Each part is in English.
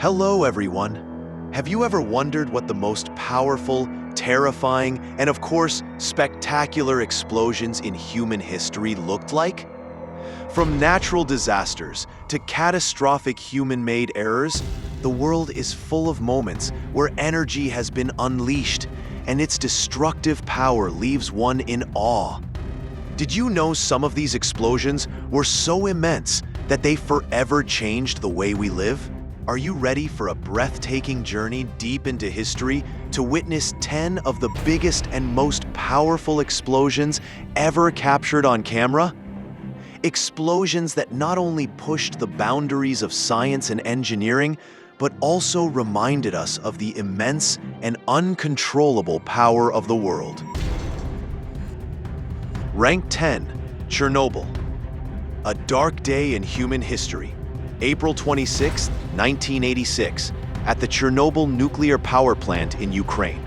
Hello, everyone. Have you ever wondered what the most powerful, terrifying, and of course, spectacular explosions in human history looked like? From natural disasters to catastrophic human-made errors, the world is full of moments where energy has been unleashed and its destructive power leaves one in awe. Did you know some of these explosions were so immense that they forever changed the way we live? Are you ready for a breathtaking journey deep into history to witness 10 of the biggest and most powerful explosions ever captured on camera? Explosions that not only pushed the boundaries of science and engineering, but also reminded us of the immense and uncontrollable power of the world. Rank 10, Chernobyl. A dark day in human history. April 26, 1986, at the Chernobyl nuclear power plant in Ukraine.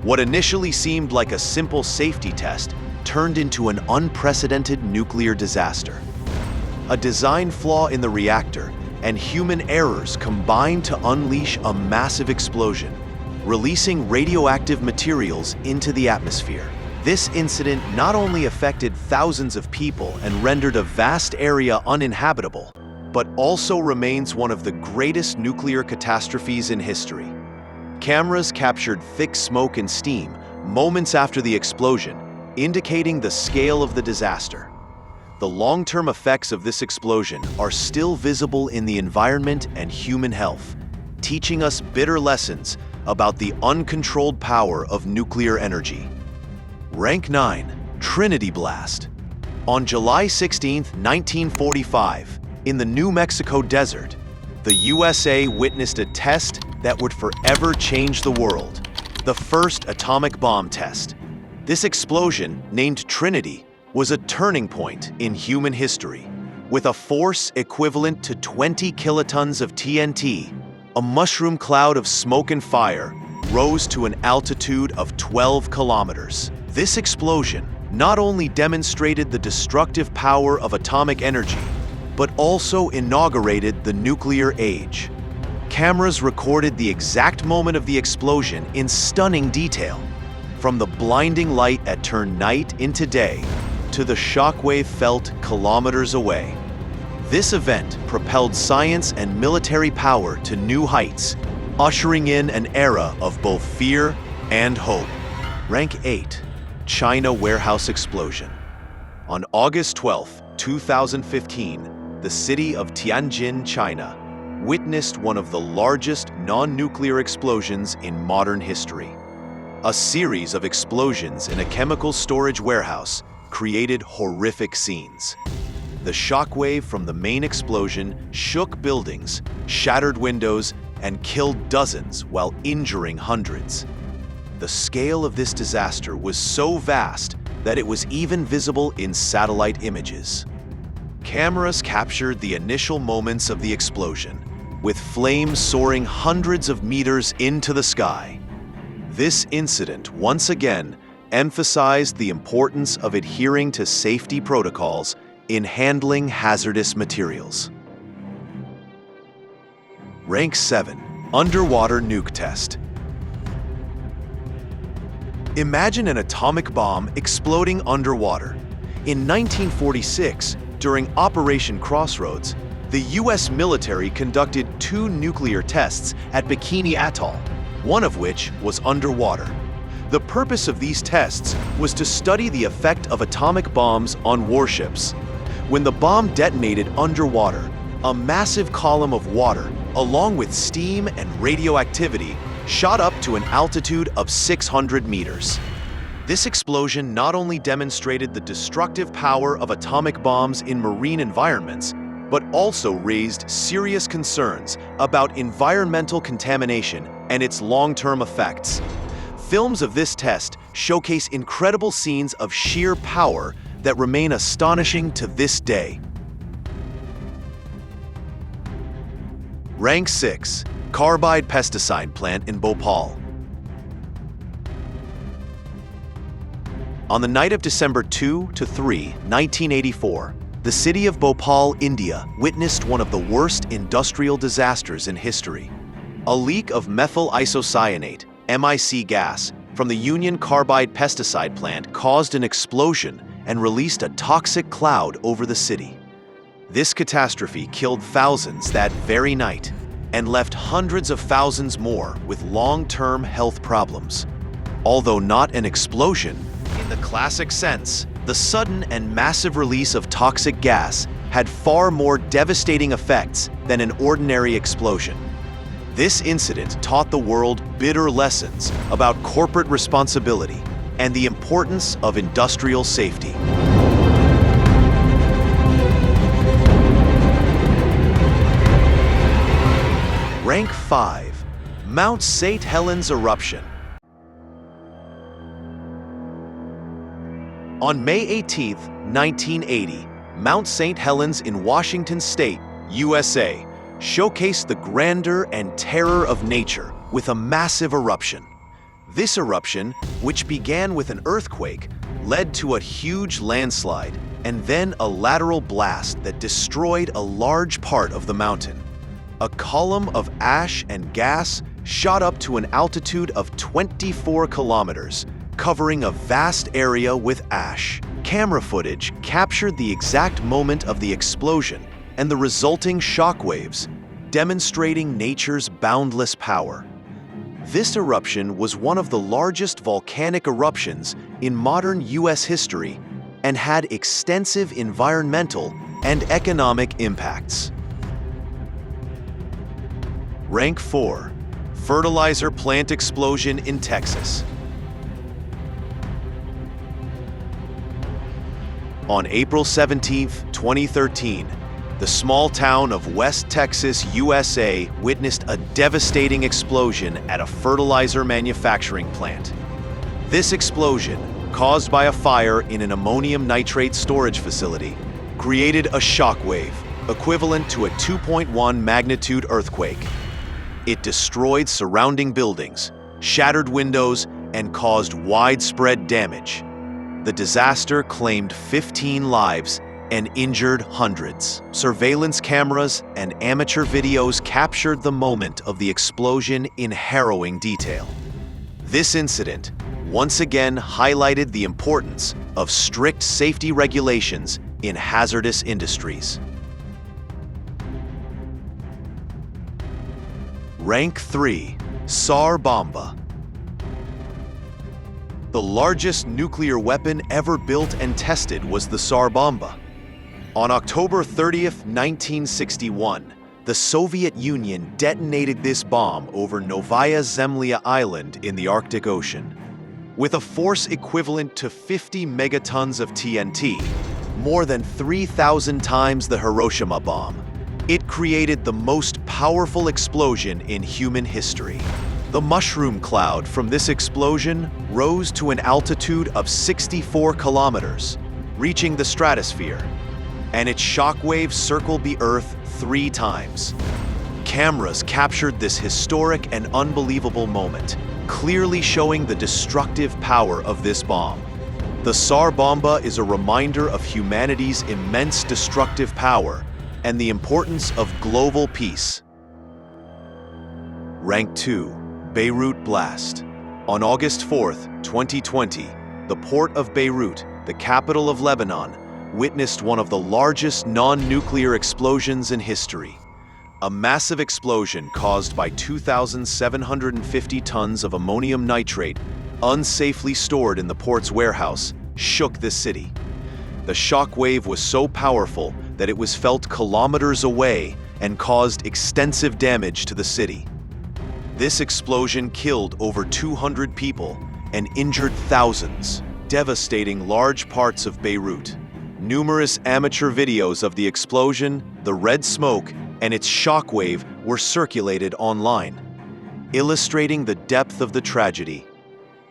What initially seemed like a simple safety test turned into an unprecedented nuclear disaster. A design flaw in the reactor and human errors combined to unleash a massive explosion, releasing radioactive materials into the atmosphere. This incident not only affected thousands of people and rendered a vast area uninhabitable, but also remains one of the greatest nuclear catastrophes in history. Cameras captured thick smoke and steam moments after the explosion, indicating the scale of the disaster. The long-term effects of this explosion are still visible in the environment and human health, teaching us bitter lessons about the uncontrolled power of nuclear energy. Rank 9, Trinity Blast. On July 16, 1945, in the New Mexico desert, the USA witnessed a test that would forever change the world, the first atomic bomb test. This explosion, named Trinity, was a turning point in human history. With a force equivalent to 20 kilotons of TNT, a mushroom cloud of smoke and fire rose to an altitude of 12 kilometers. This explosion not only demonstrated the destructive power of atomic energy, but also inaugurated the nuclear age. Cameras recorded the exact moment of the explosion in stunning detail, from the blinding light that turned night into day to the shockwave felt kilometers away. This event propelled science and military power to new heights, ushering in an era of both fear and hope. Rank 8, China warehouse explosion. On August 12, 2015, the city of Tianjin, China, witnessed one of the largest non-nuclear explosions in modern history. A series of explosions in a chemical storage warehouse created horrific scenes. The shockwave from the main explosion shook buildings, shattered windows, and killed dozens while injuring hundreds. The scale of this disaster was so vast that it was even visible in satellite images. Cameras captured the initial moments of the explosion, with flames soaring hundreds of meters into the sky. This incident once again emphasized the importance of adhering to safety protocols in handling hazardous materials. Rank 7, Underwater Nuke Test. Imagine an atomic bomb exploding underwater. In 1946, during Operation Crossroads, the US military conducted 2 nuclear tests at Bikini Atoll, one of which was underwater. The purpose of these tests was to study the effect of atomic bombs on warships. When the bomb detonated underwater, a massive column of water, along with steam and radioactivity, shot up to an altitude of 600 meters. This explosion not only demonstrated the destructive power of atomic bombs in marine environments, but also raised serious concerns about environmental contamination and its long-term effects. Films of this test showcase incredible scenes of sheer power that remain astonishing to this day. Rank 6, Carbide Pesticide Plant in Bhopal. On the night of December 2 to 3, 1984, The city of Bhopal, India, witnessed one of the worst industrial disasters in history. A leak of methyl isocyanate, MIC gas, from the Union Carbide pesticide plant caused an explosion and released a toxic cloud over the city. This catastrophe killed thousands that very night and left hundreds of thousands more with long-term health problems. Although not an explosion in the classic sense, the sudden and massive release of toxic gas had far more devastating effects than an ordinary explosion. This incident taught the world bitter lessons about corporate responsibility and the importance of industrial safety. Rank 5. Mount St. Helens eruption. On May 18, 1980, Mount St. Helens in Washington State, USA, showcased the grandeur and terror of nature with a massive eruption. This eruption, which began with an earthquake, led to a huge landslide and then a lateral blast that destroyed a large part of the mountain. A column of ash and gas shot up to an altitude of 24 kilometers, covering a vast area with ash. Camera footage captured the exact moment of the explosion and the resulting shockwaves, demonstrating nature's boundless power. This eruption was one of the largest volcanic eruptions in modern U.S. history and had extensive environmental and economic impacts. Rank 4. Fertilizer plant explosion in Texas. On April 17, 2013, the small town of West Texas, USA, witnessed a devastating explosion at a fertilizer manufacturing plant. This explosion, caused by a fire in an ammonium nitrate storage facility, created a shockwave equivalent to a 2.1 magnitude earthquake. It destroyed surrounding buildings, shattered windows, and caused widespread damage. The disaster claimed 15 lives and injured hundreds. Surveillance cameras and amateur videos captured the moment of the explosion in harrowing detail. This incident once again highlighted the importance of strict safety regulations in hazardous industries. Rank 3. Tsar Bomba. The largest nuclear weapon ever built and tested was the Tsar Bomba. On October 30, 1961, the Soviet Union detonated this bomb over Novaya Zemlya Island in the Arctic Ocean. With a force equivalent to 50 megatons of TNT, more than 3,000 times the Hiroshima bomb, it created the most powerful explosion in human history. The mushroom cloud from this explosion rose to an altitude of 64 kilometers, reaching the stratosphere, and its shockwaves circled the Earth 3 times. Cameras captured this historic and unbelievable moment, clearly showing the destructive power of this bomb. The Tsar Bomba is a reminder of humanity's immense destructive power and the importance of global peace. Rank 2. Beirut blast. On August 4, 2020, the port of Beirut, the capital of Lebanon, witnessed one of the largest non-nuclear explosions in history. A massive explosion caused by 2,750 tons of ammonium nitrate, unsafely stored in the port's warehouse, shook the city. The shockwave was so powerful that it was felt kilometers away and caused extensive damage to the city. This explosion killed over 200 people and injured thousands, devastating large parts of Beirut. Numerous amateur videos of the explosion, the red smoke, and its shockwave were circulated online, illustrating the depth of the tragedy.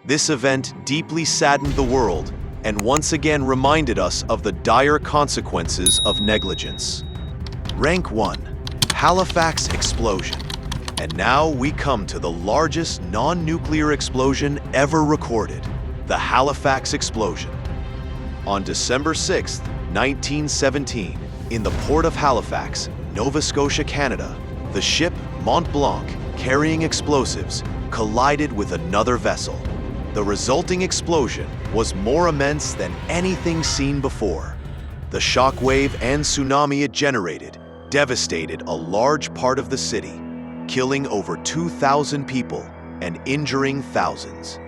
This event deeply saddened the world and once again reminded us of the dire consequences of negligence. Rank 1. Halifax explosion. And now we come to the largest non-nuclear explosion ever recorded, the Halifax explosion. On December 6, 1917, in the port of Halifax, Nova Scotia, Canada, the ship Mont Blanc, carrying explosives, collided with another vessel. The resulting explosion was more immense than anything seen before. The shockwave and tsunami it generated devastated a large part of the city, killing over 2,000 people and injuring thousands.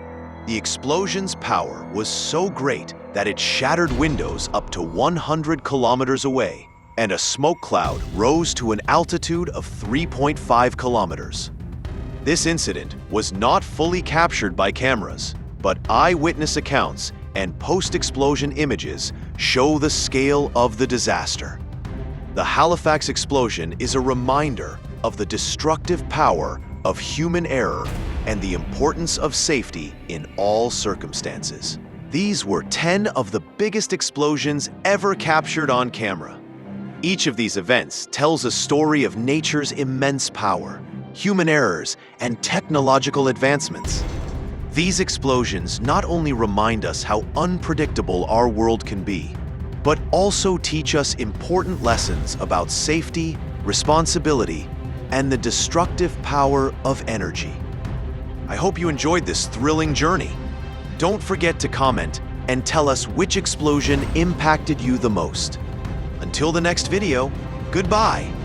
The explosion's power was so great that it shattered windows up to 100 kilometers away, and a smoke cloud rose to an altitude of 3.5 kilometers. This incident was not fully captured by cameras, but eyewitness accounts and post-explosion images show the scale of the disaster. The Halifax explosion is a reminder of the destructive power of human error and the importance of safety in all circumstances. These were 10 of the biggest explosions ever captured on camera. Each of these events tells a story of nature's immense power, human errors, and technological advancements. These explosions not only remind us how unpredictable our world can be, but also teach us important lessons about safety, responsibility, and the destructive power of energy. I hope you enjoyed this thrilling journey. Don't forget to comment and tell us which explosion impacted you the most. Until the next video, goodbye.